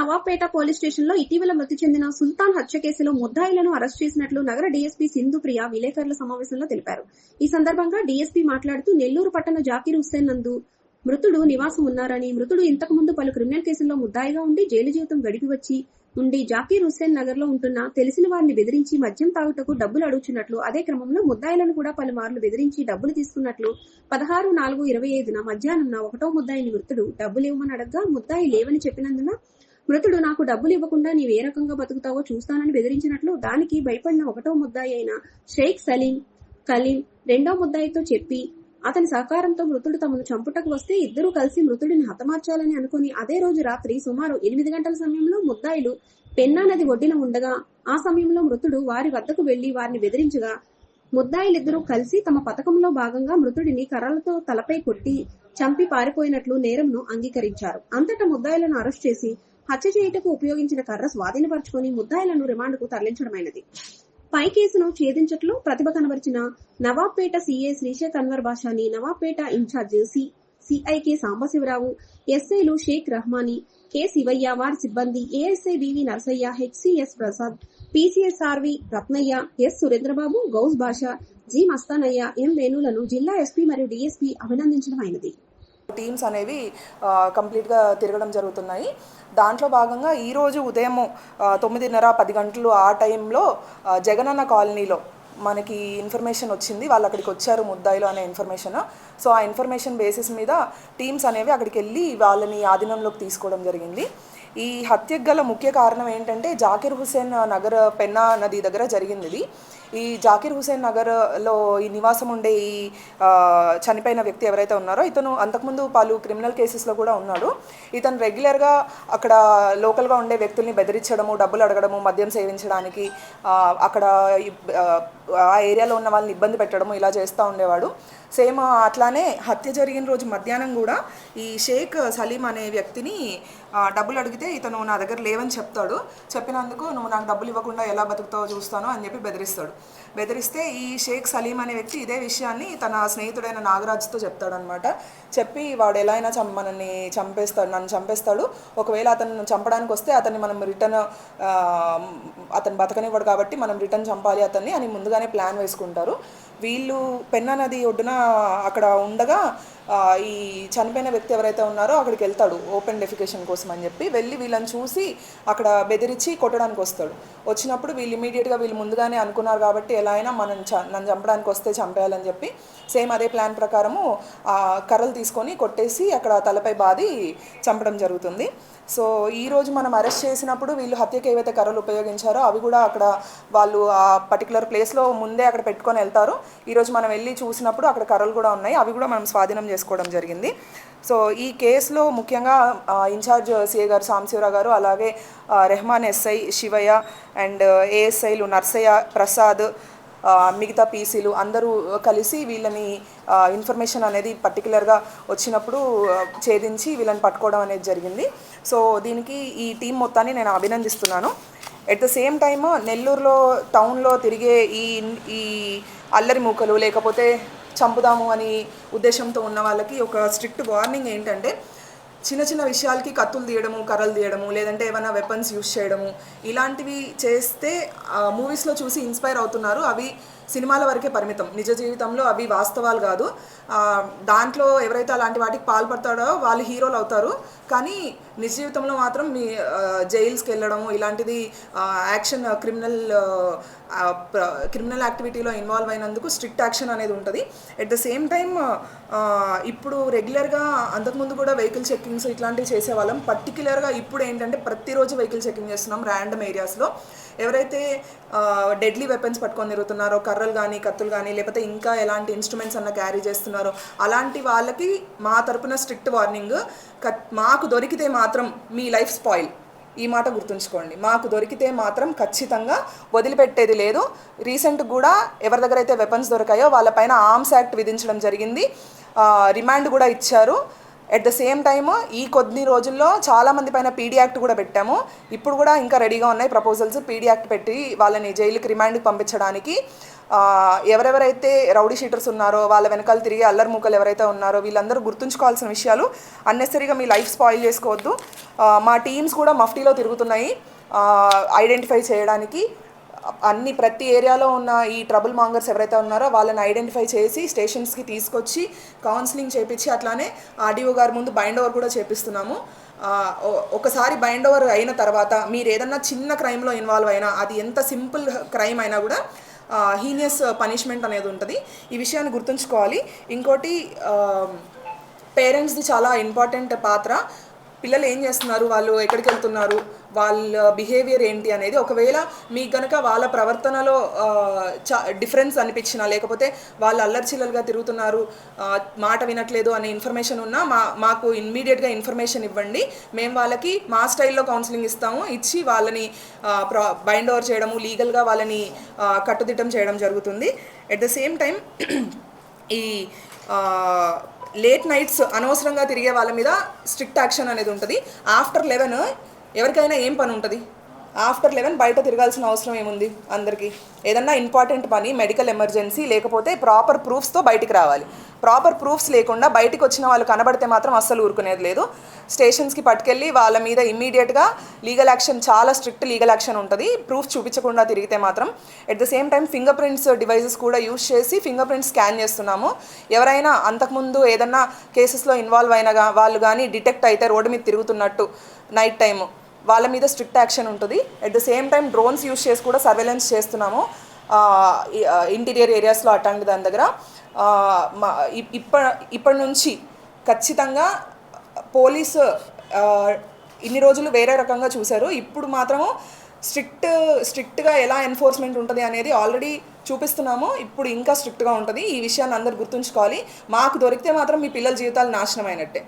Nawabpet police స్టేషన్లో ఇటీవల మృతి చెందిన సుల్తాన్ హత్య కేసులో ముద్దాయిలను అరెస్ట్ చేసినట్లు నగర డీఎస్పీ సింధుప్రియ విలేకరుల సమావేశంలో తెలిపారు. ఈ సందర్భంగా డీఎస్పీ మాట్లాడుతూ నెల్లూరు పట్టణ జాకీర్ హుస్సేన్ నందు మృతుడు నివాసం ఉన్నారని, మృతుడు ఇంతకు ముందు పలు క్రిమినల్ కేసుల్లో ముద్దాయిగా ఉండి జైలు జీవితం గడిపి వచ్చి జాకీర్ హుస్సేన్ నగర్ లో ఉంటున్న తెలిసిన వారిని బెదిరించి మద్యం తాగుటకు డబ్బులు అడుగుచున్నట్లు, అదే క్రమంలో ముద్దాయిలను కూడా పలుమార్లు బెదిరించి డబ్బులు తీసుకున్నట్లు 16/4/25 మధ్యాహ్నం 1వ ముద్దాయిని మృతుడు డబ్బులు ఇవ్వమని అడగ్గా ముద్దాయి లేవని చెప్పినందున మృతుడు నాకు డబ్బులు ఇవ్వకుండా నీవు ఏ రకంగా బతుకుతావో చూస్తానని బెదిరించినట్లు, దానికి భయపడిన 1వ ముద్దాయి అయిన షేక్ సలీం కలీం 2వ ముద్దాయితో చెప్పి అతని సహకారంతో మృతుడు తమను చంపుటకు వస్తే ఇద్దరూ కలిసి మృతుడిని హతమార్చాలని అనుకుని అదే రోజు రాత్రి సుమారు 8 గంటల సమయంలో ముద్దాయిలు పెన్నా నది ఒడ్డిన ఉండగా ఆ సమయంలో మృతుడు వారి వద్దకు వెళ్లి వారిని బెదిరించగా ముద్దాయిలిద్దరూ కలిసి తమ పథకంలో భాగంగా మృతుడిని కర్రలతో తలపై కొట్టి చంపి పారిపోయినట్లు నేరంను అంగీకరించారు. అంతటా ముద్దాయిలను అరెస్ట్ చేసి హత్య చేయుటకు ఉపయోగించిన కర్ర స్వాధీనపరుచుకుని ముద్దాయిలను రిమాండ్కు తరలించడమైనది. పై కేసును ఛేదించట్లో ప్రతిభ కనబరిచిన నవాబ్పేట సీఏ శ్రీశేఖ్ అన్వర్ బాషాని, నవాబ్పేట ఇన్ఛార్జ్ సిఐకే సాంబశివరావు, ఎస్ఐలు షేక్ రహమాని, కె శివయ్య, వారి సిబ్బంది, ASI BV Narasaiah, HCs Prasad, PCs RV Ratnaiah, S Surendrababu, Gouse Basha, G Mastanaiah, M వేణులను జిల్లా ఎస్పీ మరియు డీఎస్పీ అభినందించడం అయినది. టీమ్స్ అనేవి కంప్లీట్గా తిరగడం జరుగుతున్నాయి. దాంట్లో భాగంగా ఈరోజు ఉదయం 9:30-10 గంటలు ఆ టైంలో జగనన్న కాలనీలో మనకి ఇన్ఫర్మేషన్ వచ్చింది. వాళ్ళు అక్కడికి వచ్చారు ముద్దాయిలు అనే ఇన్ఫర్మేషన్. సో ఆ ఇన్ఫర్మేషన్ బేసిస్ మీద టీమ్స్ అనేవి అక్కడికి వెళ్ళి వాళ్ళని ఆధీనంలోకి తీసుకోవడం జరిగింది. ఈ హత్యకు గల ముఖ్య కారణం ఏంటంటే జాకీర్ హుస్సేన్ నగర్ పెన్నా నది దగ్గర జరిగింది ఇది. ఈ జాకీర్ హుస్సేన్ నగర్లో ఈ నివాసం ఉండే ఈ చనిపోయిన వ్యక్తి ఎవరైతే ఉన్నారో ఇతను అంతకుముందు పలు క్రిమినల్ కేసెస్లో కూడా ఉన్నాడు. ఇతను రెగ్యులర్గా అక్కడ లోకల్గా ఉండే వ్యక్తుల్ని బెదిరించడము, డబ్బులు అడగడము, మద్యం సేవించడానికి, అక్కడ ఆ ఏరియాలో ఉన్న వాళ్ళని ఇబ్బంది పెట్టడము ఇలా చేస్తూ ఉండేవాడు. సేమ్ అట్లానే హత్య జరిగిన రోజు మధ్యాహ్నం కూడా ఈ షేక్ సలీం అనే వ్యక్తిని డబ్బులు అడిగితే ఇతను నా దగ్గర లేవని చెప్తాడు. చెప్పినందుకు నువ్వు నాకు డబ్బులు ఇవ్వకుండా ఎలా బతుకుతావో చూస్తాను అని చెప్పి బెదిరిస్తాడు. బెదిరిస్తే ఈ షేక్ సలీం అనే వ్యక్తి ఇదే విషయాన్ని తన స్నేహితుడైన నాగరాజ్తో చెప్తాడనమాట. చెప్పి వాడు ఎలా అయినా నన్ను చంపేస్తాడు, ఒకవేళ అతను చంపడానికి వస్తే అతన్ని మనం రిటర్న్ అతను బతకనివ్వడు కాబట్టి మనం రిటర్న్ చంపాలి అతన్ని అని ముందుగానే ప్లాన్ వేసుకుంటారు. వీళ్ళు పెన్నా నది ఒడ్డున అక్కడ ఉండగా ఈ చనిపోయిన వ్యక్తి ఎవరైతే ఉన్నారో అక్కడికి వెళ్తాడు ఓపెన్ డెఫికేషన్ కోసం అని చెప్పి. వెళ్ళి వీళ్ళని చూసి అక్కడ బెదిరించి కొట్టడానికి వస్తాడు. వచ్చినప్పుడు వీళ్ళు ఇమీడియట్గా వీళ్ళు ముందుగానే అనుకున్నారు కాబట్టి ఎలా అయినా నన్ను చంపడానికి వస్తే చంపేయాలని చెప్పి సేమ్ అదే ప్లాన్ ప్రకారము కర్రలు తీసుకొని కొట్టేసి అక్కడ తలపై బాది చంపడం జరుగుతుంది. సో ఈరోజు మనం అరెస్ట్ చేసినప్పుడు వీళ్ళు హత్యకి ఏవైతే కర్రలు ఉపయోగించారో అవి కూడా అక్కడ వాళ్ళు ఆ పర్టికులర్ ప్లేస్లో ముందే అక్కడ పెట్టుకొని వెళ్తారు. ఈరోజు మనం వెళ్ళి చూసినప్పుడు అక్కడ కర్రలు కూడా ఉన్నాయి, అవి కూడా మనం స్వాధీనం చేసుకోవడం జరిగింది. సో ఈ కేసులో ముఖ్యంగా ఇన్ఛార్జ్ సిఏ గారు సాంబశివరావు గారు, అలాగే రెహమాన్ ఎస్ఐ శివయ్య అండ్ ఏఎస్ఐలు నర్సయ్య, ప్రసాద్, మిగతా పీసీలు అందరూ కలిసి వీళ్ళని ఇన్ఫర్మేషన్ అనేది పర్టికులర్గా వచ్చినప్పుడు ఛేదించి వీళ్ళని పట్టుకోవడం అనేది జరిగింది. సో దీనికి ఈ టీం మొత్తాన్ని నేను అభినందిస్తున్నాను. ఎట్ ద సేమ్ టైమ్ నెల్లూరులో టౌన్లో తిరిగే ఈ అల్లరి మూకలు లేకపోతే చంపుదాము అని ఉద్దేశంతో ఉన్న వాళ్ళకి ఒక స్ట్రిక్ట్ వార్నింగ్ ఏంటంటే, చిన్న చిన్న విషయాలకి కత్తులు తీయడము, కర్రలు తీయడము, లేదంటే ఏమైనా వెపన్స్ యూజ్ చేయడము ఇలాంటివి చేస్తే మూవీస్లో చూసి ఇన్స్పైర్ అవుతున్నారు. అవి సినిమాల వరకే పరిమితం, నిజ జీవితంలో అవి వాస్తవాలు కాదు. దాంట్లో ఎవరైతే అలాంటి వాటికి పాల్పడతాడో వాళ్ళు హీరోలు అవుతారు, కానీ నిజ జీవితంలో మాత్రం మీ జైల్స్కి వెళ్ళడము ఇలాంటిది యాక్షన్ క్రిమినల్ యాక్టివిటీలో ఇన్వాల్వ్ అయినందుకు స్ట్రిక్ట్ యాక్షన్ అనేది ఉంటుంది. ఎట్ ద సేమ్ టైమ్ ఇప్పుడు రెగ్యులర్గా అంతకుముందు కూడా వెహికల్ చెక్కింగ్స్ ఇట్లాంటివి చేసేవాళ్ళం. పర్టికులర్గా ఇప్పుడు ఏంటంటే ప్రతిరోజు వెహికల్ చెక్కింగ్ చేస్తున్నాం ర్యాండమ్ ఏరియాస్లో. ఎవరైతే డెడ్లీ వెపన్స్ పట్టుకొని తిరుగుతున్నారో, కర్రలు కానీ కత్తులు కానీ లేకపోతే ఇంకా ఎలాంటి ఇన్స్ట్రుమెంట్స్ అన్న క్యారీ చేస్తున్నారో అలాంటి వాళ్ళకి మా తరపున స్ట్రిక్ట్ వార్నింగ్. మాకు దొరికితే మాత్రం మీ లైఫ్ స్పాయిల్, ఈ మాట గుర్తుంచుకోండి. మాకు దొరికితే మాత్రం ఖచ్చితంగా వదిలిపెట్టేది లేదు. రీసెంట్ కూడా ఎవరి దగ్గర అయితే వెపన్స్ దొరికాయో వాళ్ళపైన ఆర్మ్స్ యాక్ట్ విధించడం జరిగింది, రిమాండ్ కూడా ఇచ్చారు. ఎట్ ద సేమ్ టైమ్ ఈ కొద్ది రోజుల్లో చాలామంది పైన పీడీ యాక్ట్ కూడా పెట్టాము. ఇప్పుడు కూడా ఇంకా రెడీగా ఉన్నాయి ప్రపోజల్స్ పీడీ యాక్ట్ పెట్టి వాళ్ళని జైలుకి రిమాండ్కి పంపించడానికి. ఎవరెవరైతే రౌడీ షీటర్స్ ఉన్నారో వాళ్ళ వెనకాల తిరిగి అల్లరి మూకలు ఎవరైతే ఉన్నారో వీళ్ళందరూ గుర్తుంచుకోవాల్సిన విషయాలు. అన్నెసరీగా మీ లైఫ్ స్పాయిల్ చేసుకోవద్దు. మా టీమ్స్ కూడా మఫ్టీలో తిరుగుతున్నాయి ఐడెంటిఫై చేయడానికి. ప్రతి ఏరియాలో ఉన్న ఈ ట్రబుల్ మాంగర్స్ ఎవరైతే ఉన్నారో వాళ్ళని ఐడెంటిఫై చేసి స్టేషన్స్కి తీసుకొచ్చి కౌన్సిలింగ్ చేపించి అట్లానే ఆర్డీఓ గారి ముందు బైండ్ ఓవర్ కూడా చేపిస్తున్నాము. ఒకసారి బైండ్ ఓవర్ అయిన తర్వాత మీరు ఏదన్నా చిన్న క్రైమ్లో ఇన్వాల్వ్ అయినా, అది ఎంత సింపుల్ క్రైమ్ అయినా కూడా హీనియస్ పనిష్మెంట్ అనేది ఉంటుంది. ఈ విషయాన్ని గుర్తుంచుకోవాలి. ఇంకోటి, పేరెంట్స్ది చాలా ఇంపార్టెంట్ పాత్ర. పిల్లలు ఏం చేస్తున్నారు, వాళ్ళు ఎక్కడికి వెళ్తున్నారు, వాళ్ళ బిహేవియర్ ఏంటి అనేది, ఒకవేళ మీకు కనుక వాళ్ళ ప్రవర్తనలో డిఫరెన్స్ అనిపించినా, లేకపోతే వాళ్ళు అల్లర్చిల్లలుగా తిరుగుతున్నారు, మాట వినట్లేదు అనే ఇన్ఫర్మేషన్ ఉన్నా మాకు ఇమ్మీడియట్గా ఇన్ఫర్మేషన్ ఇవ్వండి. మేము వాళ్ళకి మా స్టైల్లో కౌన్సిలింగ్ ఇస్తాము. ఇచ్చి వాళ్ళని బైండ్ ఓవర్ చేయడము, లీగల్గా వాళ్ళని కట్టుదిట్టం చేయడం జరుగుతుంది. ఎట్ ద సేమ్ టైం ఈ లేట్ నైట్స్ అనవసరంగా తిరిగే వాళ్ళ మీద స్ట్రిక్ట్ యాక్షన్ అనేది ఉంటుంది. ఆఫ్టర్ 11 ఎవరికైనా ఏం పని ఉంటుంది? ఆఫ్టర్ 11 బయట తిరగాల్సిన అవసరం ఏముంది? అందరికీ ఏదన్నా ఇంపార్టెంట్ పని, మెడికల్ ఎమర్జెన్సీ, లేకపోతే ప్రాపర్ ప్రూఫ్స్తో బయటికి రావాలి. ప్రాపర్ ప్రూఫ్స్ లేకుండా బయటికి వచ్చిన వాళ్ళు కనబడితే మాత్రం అస్సలు ఊరుకునేది లేదు. స్టేషన్స్కి పట్టుకెళ్ళి వాళ్ళ మీద ఇమ్మీడియట్గా లీగల్ యాక్షన్, చాలా స్ట్రిక్ట్ లీగల్ యాక్షన్ ఉంటుంది ప్రూఫ్ చూపించకుండా తిరిగితే మాత్రం. At the same time finger prints devices కూడా యూజ్ చేసి ఫింగర్ ప్రింట్స్ స్కాన్ చేస్తున్నాము. ఎవరైనా అంతకుముందు ఏదన్నా కేసెస్లో ఇన్వాల్వ్ అయినగా వాళ్ళు కానీ డిటెక్ట్ అయితే రోడ్డు మీద తిరుగుతున్నట్టు నైట్ టైము, వాళ్ళ మీద స్ట్రిక్ట్ యాక్షన్ ఉంటుంది. At the same time drones use చేసి కూడా సర్వేలెన్స్ చేస్తున్నాము ఇంటీరియర్ ఏరియాస్లో. అట్లాంటి దాని దగ్గర ఇప్పటి నుంచి ఖచ్చితంగా పోలీసు ఇన్ని రోజులు వేరే రకంగా చూశారు. ఇప్పుడు మాత్రము స్ట్రిక్ట్గా ఎలా ఎన్ఫోర్స్మెంట్ ఉంటుంది అనేది ఆల్రెడీ చూపిస్తున్నాము. ఇప్పుడు ఇంకా స్ట్రిక్ట్గా ఉంటుంది. ఈ విషయాన్ని అందరూ గుర్తుంచుకోవాలి. మాకు దొరికితే మాత్రం మీ పిల్లల జీవితాలు నాశనం అయినట్టే.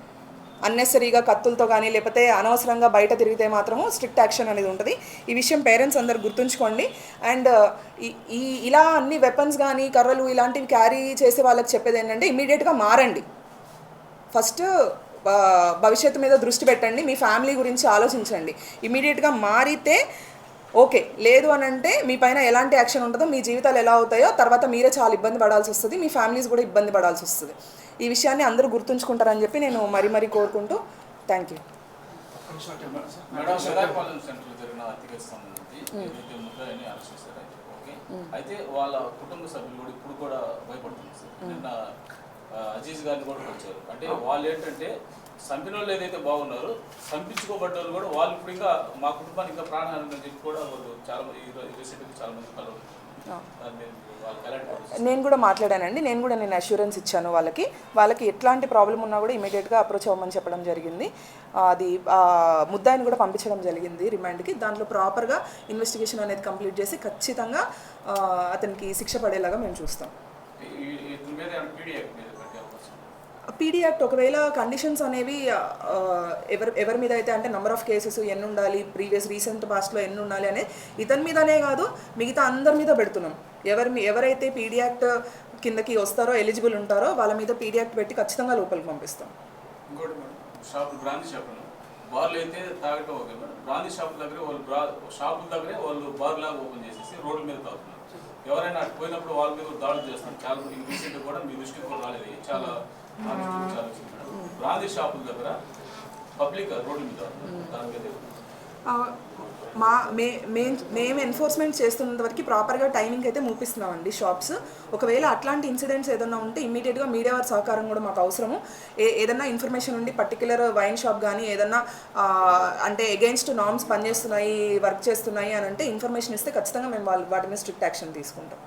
అన్నెసరీగా కత్తులతో కానీ లేకపోతే అనవసరంగా బయట తిరిగితే మాత్రము స్ట్రిక్ట్ యాక్షన్ అనేది ఉంటుంది. ఈ విషయం పేరెంట్స్ అందరు గుర్తుంచుకోండి. అండ్ ఇలా అన్ని వెపన్స్ కానీ కర్రలు ఇలాంటివి క్యారీ చేసే వాళ్ళకి చెప్పేది ఏంటంటే, ఇమీడియట్గా మారండి. ఫస్ట్ భవిష్యత్తు మీద దృష్టి పెట్టండి, మీ ఫ్యామిలీ గురించి ఆలోచించండి. ఇమీడియట్గా మారితే ఓకే, లేదు అని అంటే మీ పైన ఎలాంటి యాక్షన్ ఉంటుందో, మీ జీవితాలు ఎలా అవుతాయో తర్వాత మీరే చాలా ఇబ్బంది పడాల్సి వస్తుంది, మీ ఫ్యామిలీస్ కూడా ఇబ్బంది పడాల్సి వస్తుంది. ఈ విషయాన్ని అందరూ గుర్తుంచుకుంటారని చెప్పి నేను మరీ కోరుకుంటూ థ్యాంక్ యూ. అయితే వాళ్ళ కుటుంబ సభ్యులు కూడా ఇప్పుడు కూడా భయపడుతున్నారు సార్. నిన్న అజీజ్ గారిని కూడా వచ్చారు. అంటే వాళ్ళు ఏంటంటే చంపిన వాళ్ళు ఏదైతే బాగున్నారో, చంపించుకోబడ్డ వాళ్ళు కూడా వాళ్ళు ఇప్పుడు ఇంకా మా కుటుంబానికి ఇంకా ప్రాణహాని అని చెప్పి కూడా వాళ్ళు చాలా రీసెంట్గా చాలా మంది కలవరు. నేను కూడా మాట్లాడానండి. నేను అష్యూరెన్స్ ఇచ్చాను వాళ్ళకి ఎట్లాంటి ప్రాబ్లం ఉన్నా కూడా ఇమీడియట్గా అప్రోచ్ అవ్వమని చెప్పడం జరిగింది. అది ముద్దాయిని కూడా పంపించడం జరిగింది రిమాండ్కి. దాంట్లో ప్రాపర్గా ఇన్వెస్టిగేషన్ అనేది కంప్లీట్ చేసి ఖచ్చితంగా అతనికి శిక్ష పడేలాగా మేము చూస్తాం. పీడీ యాక్ట్ ఒకవేళ కండిషన్స్ అనేవి ఎవరి మీద అయితే, అంటే నెంబర్ ఆఫ్ కేసెస్ ఎన్ని ఉండాలి, రీసెంట్ పాస్ట్లో ఎన్ని ఉండాలి అనేది ఇతని మీదనే కాదు మిగతా అందరి మీద పెడుతున్నాం. ఎవరైతే పీడీ యాక్ట్ కిందకి వస్తారో, ఎలిజిబుల్ ఉంటారో వాళ్ళ మీద పీడీ యాక్ట్ పెట్టి ఖచ్చితంగా లోపలికి పంపిస్తాం. ఇంకోటి బ్రాందీ షాపులు బార్లు అయితే తాగటం ఓకే మేడం. బ్రాందీ షాపుల దగ్గర షాపుల దగ్గరే వాళ్ళు బార్ లాగా ఓపెన్ చేసేసి రోడ్ల మీద తాగుతున్నారు. ఎవరైనా అటు పోయినప్పుడు వాళ్ళ మీద దాడులు చేస్తున్నారు. చాలా రీసెంట్ కూడా మీ దృష్టికి కూడా రాలేదు. చాలా బ్రాందీ షాపుల దగ్గర పబ్లిక్ రోడ్ల మీద దాని మీద మేము ఎన్ఫోర్స్మెంట్ చేస్తున్నంత వరకు ప్రాపర్గా టైమింగ్ అయితే మూపిస్తున్నామండి షాప్స్. ఒకవేళ అట్లాంటి ఇన్సిడెంట్స్ ఏదైనా ఉంటే ఇమ్మీడియట్గా మీడియా వారి సహకారం కూడా మాకు అవసరము. ఏదన్నా ఇన్ఫర్మేషన్ ఉండి పర్టికులర్ వైన్ షాప్ కానీ ఏదన్నా అంటే అగెయిన్స్ట్ నార్మ్స్ పనిచేస్తున్నాయి, వర్క్ చేస్తున్నాయి అని అంటే ఇన్ఫర్మేషన్ ఇస్తే ఖచ్చితంగా మేము వాటి మీద స్ట్రిక్ట్ యాక్షన్ తీసుకుంటాం.